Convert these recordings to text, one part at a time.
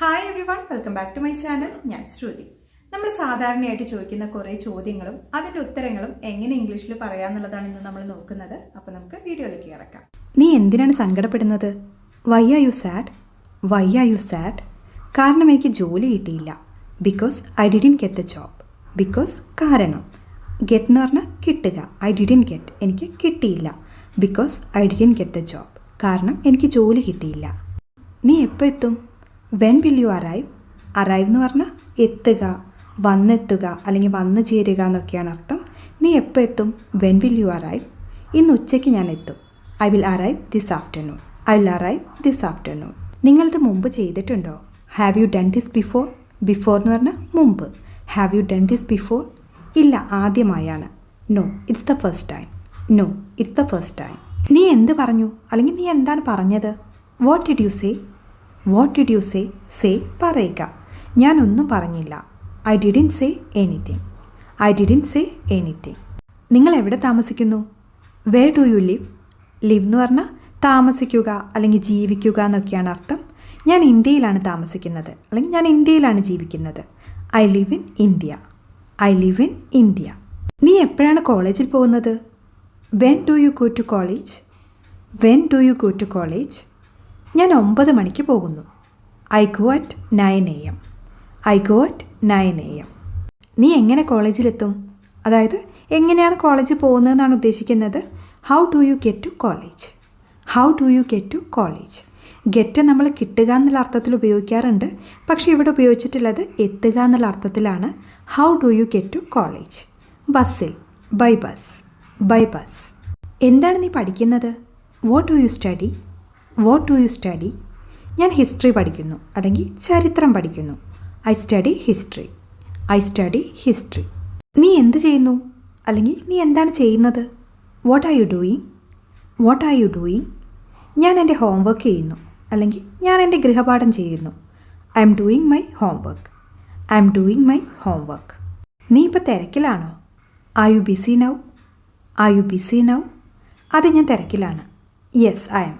Hi everyone, welcome back to my channel. ഞാൻ ശ്രുതി. നമ്മൾ സാധാരണയായിട്ട് ചോദിക്കുന്ന കുറേ ചോദ്യങ്ങളും അതിൻ്റെ ഉത്തരങ്ങളും എങ്ങനെ ഇംഗ്ലീഷിൽ പറയാന്നുള്ളതാണ് ഇന്ന് നമ്മൾ നോക്കുന്നത്. അപ്പോൾ നമുക്ക് വീഡിയോയിലേക്ക് കിടക്കാം. നീ എന്തിനാണ് സങ്കടപ്പെടുന്നത്? Why are you sad? Why are you sad? കാരണം എനിക്ക് ജോലി കിട്ടിയില്ല. Because I didn't get the job. Because കാരണം. ഗെറ്റ് എന്ന് പറഞ്ഞാൽ കിട്ടുക. ഐ ഡിഡിൻ ഗെറ്റ്, എനിക്ക് കിട്ടിയില്ല. Because I didn't get the job, കാരണം എനിക്ക് ജോലി കിട്ടിയില്ല. നീ എപ്പോൾ എത്തും? When will you arrive? Arrive എന്ന് പറഞ്ഞാൽ എത്തുക, വന്നെത്തുക അല്ലെങ്കിൽ വന്നു ചേരുക എന്നൊക്കെയാണ് അർത്ഥം. നീ എപ്പോൾ എത്തും? When will you arrive? ഇന്ന് ഉച്ചയ്ക്ക് ഞാൻ എത്തും. I will arrive this afternoon. I will arrive this afternoon. നിങ്ങളിത് മുമ്പ് ചെയ്തിട്ടുണ്ടോ? Have you done this before? Before എന്ന് പറഞ്ഞാൽ മുമ്പ്. Have you done this before? ഇല്ല, ആദ്യമായാണ്. No, it's the first time. No, it's the first time. നീ എന്ത് പറഞ്ഞു അല്ലെങ്കിൽ നീ എന്താണ് പറഞ്ഞത്? What did you say? What did you say? Say പറയുക. ഞാനൊന്നും പറഞ്ഞില്ല. I didn't say anything. I didn't say anything. നിങ്ങൾ എവിടെ താമസിക്കുന്നു? Where do you live? Live എന്ന് പറഞ്ഞാൽ താമസിക്കുക അല്ലെങ്കിൽ ജീവിക്കുക എന്നൊക്കെയാണ് അർത്ഥം. ഞാൻ ഇന്ത്യയിലാണ് താമസിക്കുന്നത് അല്ലെങ്കിൽ ഞാൻ ഇന്ത്യയിലാണ് ജീവിക്കുന്നത്. I live in India. I live in India. നീ എപ്പോഴാണ് കോളേജിൽ പോകുന്നത്? When do you go to college? When do you go to college? ഞാൻ 9 മണിക്ക് പോകുന്നു. I go at 9 AM. I go at 9 AM. നീ എങ്ങനെ കോളേജിലെത്തും? അതായത് എങ്ങനെയാണ് കോളേജിൽ പോകുന്നതെന്നാണ് ഉദ്ദേശിക്കുന്നത്. How do you get to college? How do you get to college? Get നമ്മൾ കിട്ടുക എന്നുള്ള അർത്ഥത്തിൽ ഉപയോഗിക്കാറുണ്ട്. പക്ഷേ ഇവിടെ ഉപയോഗിച്ചിട്ടുള്ളത് എത്തുക എന്നുള്ള അർത്ഥത്തിലാണ്. How do you get to college? ബസ്സിൽ. By bus. By bus. എന്താണ് നീ പഠിക്കുന്നത്? What do you study? What do you study? ഞാൻ ഹിസ്റ്ററി പഠിക്കുന്നു അല്ലെങ്കിൽ ചരിത്രം പഠിക്കുന്നു. I study history. I study history. നീ എന്ത് ചെയ്യുന്നു അല്ലെങ്കിൽ നീ എന്താണ് ചെയ്യുന്നത്? What are you doing? What are you doing? ഞാൻ എൻ്റെ ഹോംവർക്ക് ചെയ്യുന്നു അല്ലെങ്കിൽ ഞാൻ എൻ്റെ ഗൃഹപാഠം ചെയ്യുന്നു. I am doing my homework. I am doing my homework. നീ ഇപ്പോൾ തിരക്കിലാണോ? Are you busy now? Are you busy now? അത് ഞാൻ തിരക്കിലാണ്. Yes I am.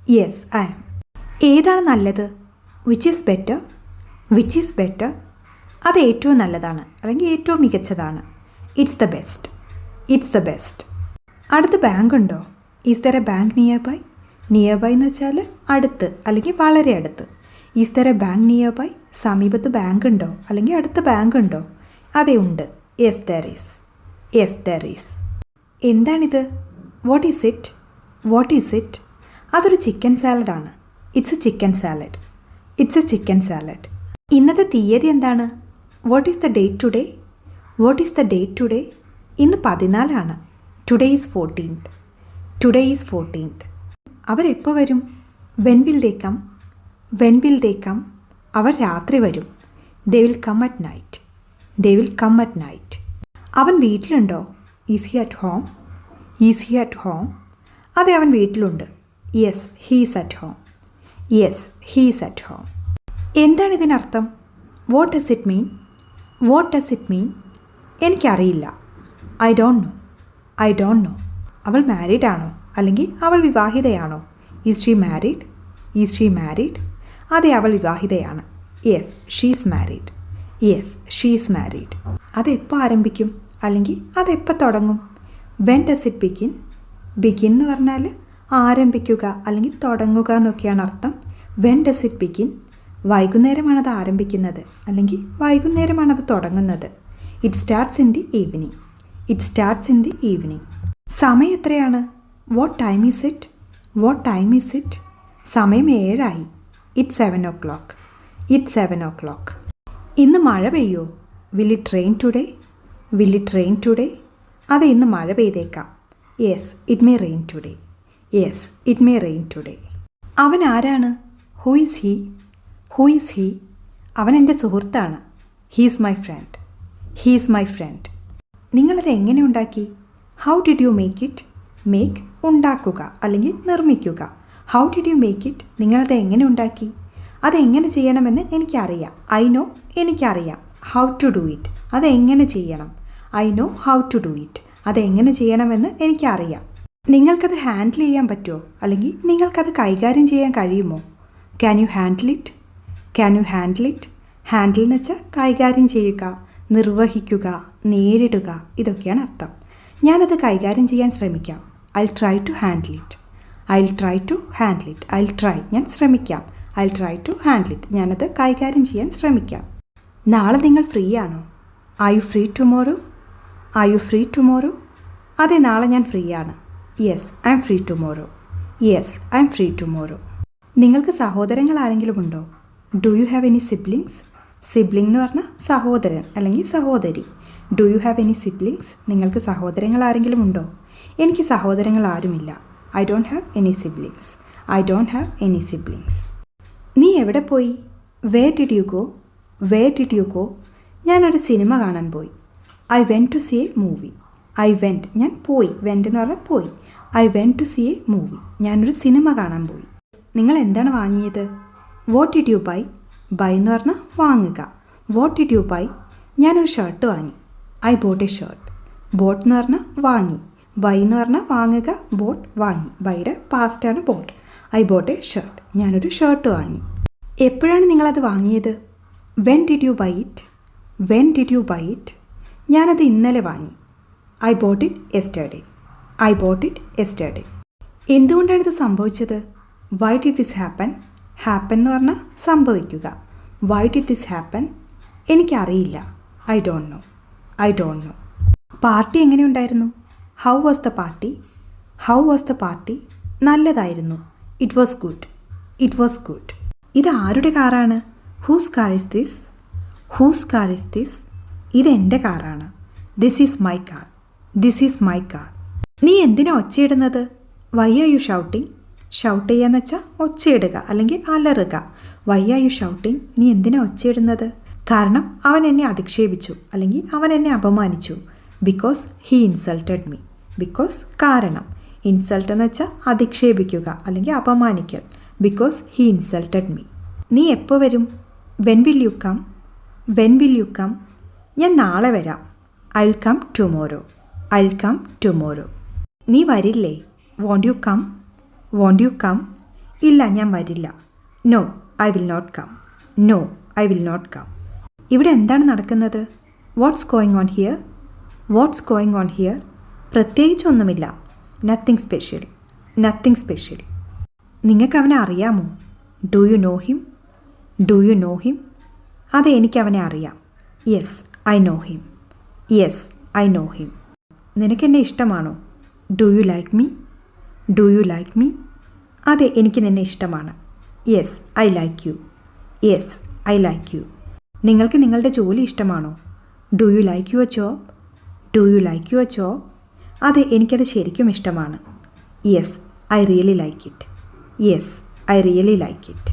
Yes I am. ഏതാണ് നല്ലത്? Which is better? Which is better? അത് ഏറ്റവും നല്ലതാണ് അല്ലെങ്കിൽ ഏറ്റവും മികച്ചതാണ്. It's the best. It's the best. അടുത്ത് ബാങ്ക് ഉണ്ടോ? Is there a bank nearby? Nearby എന്ന് വെച്ചാൽ അടുത്ത് അല്ലെങ്കിൽ വളരെ അടുത്ത്. Is there a bank nearby? സമീപത്ത് ബാങ്ക് ഉണ്ടോ അല്ലെങ്കിൽ അടുത്ത് ബാങ്ക് ഉണ്ടോ? അതെ, ഉണ്ട്. Yes there is. Yes there is. എന്താണിത്? What is it? What is it? അതൊരു ചിക്കൻ സാലഡാണ്. It's a chicken salad. It's a chicken salad. ഇന്നത്തെ തീയതി എന്താണ്? What is the date today? What is the date today? ഇന്ന് 14 today is 14th. Today is 14th. അവരെപ്പോൾ വരും? When will they come? When will they come? അവർ രാത്രി വരും. They will come at night. They will come at night. അവൻ വീട്ടിലുണ്ടോ? Is he at home? Is he at home? അതെ, അവൻ വീട്ടിലുണ്ട്. Yes he is at home. Yes he is at home. എന്താണ് ഇതിനർത്ഥം? What does it mean? What does it mean? എനിക്കറിയില്ല. I don't know. I don't know. അവൾ married ആണോ അല്ലെങ്കിൽ അവൾ വിവാഹിതയാണോ? Is she married? Is she married? അതെ, അവൾ വിവാഹിതയാണ്. Yes she is married. Yes she is married. അതെപ്പോൾ ആരംഭിക്കും അല്ലെങ്കിൽ അതെപ്പോൾ തുടങ്ങും? When does it begin? Begin എന്ന് പറഞ്ഞാൽ ആരംഭിക്കുക അല്ലെങ്കിൽ തുടങ്ങുക എന്നൊക്കെയാണ് അർത്ഥം. When does it begin? വൈകുന്നേരമാണത് ആരംഭിക്കുന്നത് അല്ലെങ്കിൽ വൈകുന്നേരമാണത് തുടങ്ങുന്നത്. It starts in the evening. It starts in the evening. സമയം എത്രയാണ്? What time is it? What time is it? സമയം 7 ഇറ്റ് 7 o'clock. It 7 o'clock. ഇന്ന് മഴ പെയ്യോ? Will it rain today? Will it rain today? അതെ, ഇന്ന് മഴ പെയ്തേക്കാം. Yes it may rain today. Yes it may rain today. അവൻ ആരാണ്? Who is he? Who is he? അവൻ എൻ്റെ സുഹൃത്താണ്. He is my friend. He is my friend. നിങ്ങളത് എങ്ങനെ ഉണ്ടാക്കി? How did you make it? Make ഉണ്ടാക്കുക അല്ലെങ്കിൽ നിർമ്മിക്കുക. How did you make it? നിങ്ങളത് എങ്ങനെ ഉണ്ടാക്കി? അതെങ്ങനെ ചെയ്യണമെന്ന് എനിക്കറിയാം. ഐ നോ, എനിക്കറിയാം. How to do it? അതെങ്ങനെ ചെയ്യണം? I know how to do it. അതെങ്ങനെ ചെയ്യണമെന്ന് എനിക്കറിയാം. നിങ്ങൾക്കത് ഹാൻഡിൽ ചെയ്യാൻ പറ്റുമോ അല്ലെങ്കിൽ നിങ്ങൾക്കത് കൈകാര്യം ചെയ്യാൻ കഴിയുമോ? Can you handle it? Can you handle it? Handle എന്ന് വെച്ചാൽ കൈകാര്യം ചെയ്യുക, നിർവഹിക്കുക, നേരിടുക, ഇതൊക്കെയാണ് അർത്ഥം. ഞാനത് കൈകാര്യം ചെയ്യാൻ ശ്രമിക്കാം. I try to handle it. I try to handle it. I try, ഞാൻ ശ്രമിക്കാം. I try to handle it, ഞാനത് കൈകാര്യം ചെയ്യാൻ ശ്രമിക്കാം. നാളെ നിങ്ങൾ ഫ്രീ ആണോ? Are you free tomorrow? Are you free tomorrow? അതെ, നാളെ ഞാൻ ഫ്രീ ആണ്. Yes, I M free tomorrow. Yes, I M free tomorrow. നിങ്ങൾക്ക് സഹോദരങ്ങൾ ആരെങ്കിലും ഉണ്ടോ? Do you have any siblings? Sibling എന്ന് പറഞ്ഞാൽ സഹോദരൻ അല്ലെങ്കിൽ സഹോദരി. Do you have any siblings? നിങ്ങൾക്ക് സഹോദരങ്ങൾ ആരെങ്കിലും ഉണ്ടോ? എനിക്ക് സഹോദരങ്ങൾ ആരുമില്ല. I don't have any siblings. I don't have any siblings. നീ എവിടെ പോയി? Where did you go? Where did you go? ഞാനൊരു സിനിമ കാണാൻ പോയി. I went to see a movie. I went, ഞാൻ പോയി. വെൻറ്റ് എന്ന് പറഞ്ഞാൽ പോയി. I went to see a movie, ഞാനൊരു സിനിമ കാണാൻ പോയി. നിങ്ങൾ എന്താണ് വാങ്ങിയത്? What did you buy? Buy എന്ന് പറഞ്ഞാൽ വാങ്ങുക. What did you buy? ഞാനൊരു ഷർട്ട് വാങ്ങി. I bought a shirt. Bought എന്ന് പറഞ്ഞാൽ വാങ്ങി. ബൈ എന്ന് പറഞ്ഞാൽ വാങ്ങുക. ബോട്ട് വാങ്ങി. ബൈയുടെ പാസ്റ്റാണ് bought. I bought a shirt, ഞാനൊരു ഷർട്ട് വാങ്ങി. എപ്പോഴാണ് നിങ്ങളത് വാങ്ങിയത്? When did you buy it? When did you buy it? ഞാനത് ഇന്നലെ വാങ്ങി. I bought it yesterday. I bought it yesterday. എന്തുകൊണ്ടാണ് ഇത് സംഭവിച്ചത്? Why did this happen? Happen എന്ന് പറഞ്ഞാൽ സംഭവിക്കുക. Why did this happen? എനിക്കറിയില്ല. I don't know. I don't know. Party എങ്ങനെയുണ്ടായിരുന്നു? How was the party? How was the party? നല്ലതായിരുന്നു. It was good. It was good. ഇത് ആരുടെ കാറാണ്? Whose car is this? Whose car is this? ഇതെൻ്റെ കാറാണ്. This is my car. This is my car. നീ എന്തിനാ ഒച്ചയിടുന്നത്? Why are you shouting? Shout ചെയ്യാന്ന് വെച്ചാൽ ഒച്ചയിടുക അല്ലെങ്കിൽ അലറുക. Why are you shouting? നീ എന്തിനാ ഒച്ചയിടുന്നത്? കാരണം അവൻ എന്നെ അധിക്ഷേപിച്ചു അല്ലെങ്കിൽ അവൻ എന്നെ അപമാനിച്ചു. Because he insulted me. Because കാരണം. ഇൻസൾട്ട് എന്ന് വെച്ചാൽ അധിക്ഷേപിക്കുക അല്ലെങ്കിൽ അപമാനിക്കൽ. Because he insulted me. നീ എപ്പോൾ വരും? When will you come? When will you come? ഞാൻ നാളെ വരാം. I will come tomorrow. I will come tomorrow. നീ വരില്ലേ? Won't you come? Won't you come? ഇല്ല, ഞാൻ വരില്ല. No, I will not come. No, I will not come. ഇവിടെ എന്താണ് നടക്കുന്നത്? What's going on here? Watts going on here? പ്രത്യേകിച്ചൊന്നുമില്ല. Nothing special. Nothing special. നിങ്ങൾക്ക് അവനെ അറിയാമോ? Do you know him? Do you know him? അതെ, എനിക്കവനെ അറിയാം. Yes, I know him. Yes, I know him. നിനക്കെന്നെ ഇഷ്ടമാണോ? Do you like me? Do you like me? അതെ, എനിക്ക് നിന്നെ ഇഷ്ടമാണ്. Yes, I like you. Yes, I like you. നിങ്ങൾക്ക് നിങ്ങളുടെ ജോലി ഇഷ്ടമാണോ? Do you like your job? Do you like your job? അതെ, എനിക്കത് ശരിക്കും ഇഷ്ടമാണ്. Yes, I really like it. Yes, I really like it.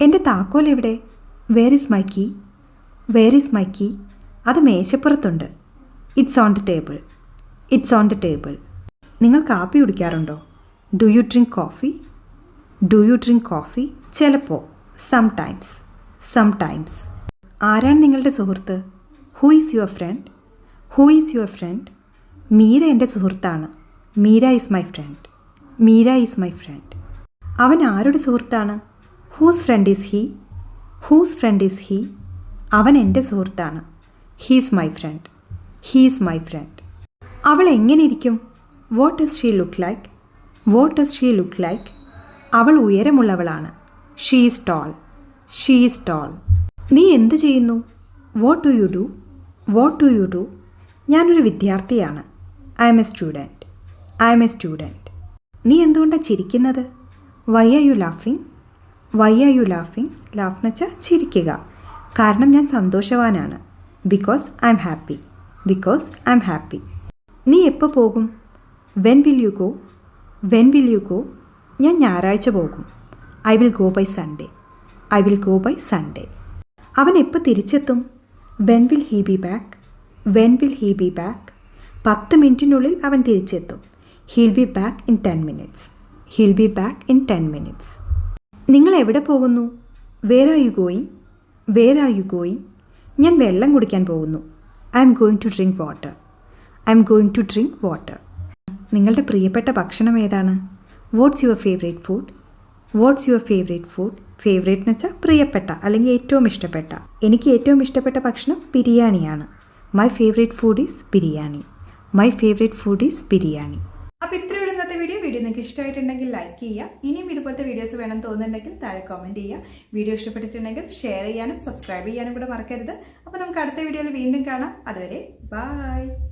എൻ്റെ താക്കോൽ എവിടെ? Where is my key? Where is my key? അത് മേശപ്പുറത്തുണ്ട്. It's on the table. It's on the table. നിങ്ങൾ കാപ്പി കുടിക്കാറുണ്ടോ? Do you drink coffee? Do you drink coffee? ചിലപ്പോൾ. Sometimes. Sometimes. ആരാണ് നിങ്ങളുടെ സുഹൃത്ത്? Who is your friend? Who is your friend? Meera എൻ്റെ സുഹൃത്താണ്. Meera is my friend. Meera is my friend. അവൻ ആരുടെ സുഹൃത്താണ്? Whose friend is he? Whose friend is he? അവൻ എൻ്റെ സുഹൃത്താണ്. He's my friend. He's my friend. അവൾ എങ്ങനെ ഇരിക്കും? What does she look like? What does she look like? അവൾ ഉയരമുള്ളവളാണ്. She is tall. She is tall. നീ എന്ത് ചെയ്യുന്നു? What do you do? What do you do? ഞാനൊരു വിദ്യാർത്ഥിയാണ്. I am a student. I am a student. നീ എന്തുകൊണ്ടാണ് ചിരിക്കുന്നത്? വൈ ആർ യു ലാഫിങ്? Why are you ലാഫിങ്? ലാഫ് എന്ന് വെച്ചാൽ ചിരിക്കുക. കാരണം ഞാൻ സന്തോഷവാനാണ്. Because I'm happy. Because I'm happy. നീ എപ്പോൾ പോകും? When will you go? When will you go? ഞാൻ ഞായറാഴ്ച പോകും. I will go by Sunday. I will go by Sunday. അവൻ എപ്പോൾ തിരിച്ചെത്തും? When will he be back? When will he be back? 10 മിനിറ്റിനുള്ളിൽ അവൻ തിരിച്ചെത്തും. He'll be back in 10 minutes. He'll be back in 10 minutes. നിങ്ങൾ എവിടെ പോകുന്നു? Where are you going? Where are you going? ഞാൻ വെള്ളം കുടിക്കാൻ പോകുന്നു. I'm going to drink water. I'm going to drink water. നിങ്ങളുടെ പ്രിയപ്പെട്ട ഭക്ഷണം ഏതാണ്? What's your favourite food? What's your favourite food? Favourite എന്ന് വെച്ചാൽ പ്രിയപ്പെട്ട അല്ലെങ്കിൽ ഏറ്റവും ഇഷ്ടപ്പെട്ട. എനിക്ക് ഏറ്റവും ഇഷ്ടപ്പെട്ട ഭക്ഷണം ബിരിയാണിയാണ്. My favourite food is biryani. My favourite food is biryani. അപ്പോൾ ഇത്രയുള്ള ഇന്നത്തെ വീഡിയോ നിങ്ങൾക്ക് ഇഷ്ടമായിട്ടുണ്ടെങ്കിൽ ലൈക്ക് ചെയ്യുക. ഇനിയും ഇതുപോലത്തെ വീഡിയോസ് വേണം തോന്നുന്നുണ്ടെങ്കിൽ താഴെ കമൻറ്റ് ചെയ്യുക. വീഡിയോ ഇഷ്ടപ്പെട്ടിട്ടുണ്ടെങ്കിൽ ഷെയർ ചെയ്യാനും സബ്സ്ക്രൈബ് ചെയ്യാനും കൂടെ മറക്കരുത്. അപ്പോൾ നമുക്ക് അടുത്ത വീഡിയോയിൽ വീണ്ടും കാണാം. അതുവരെ ബൈ.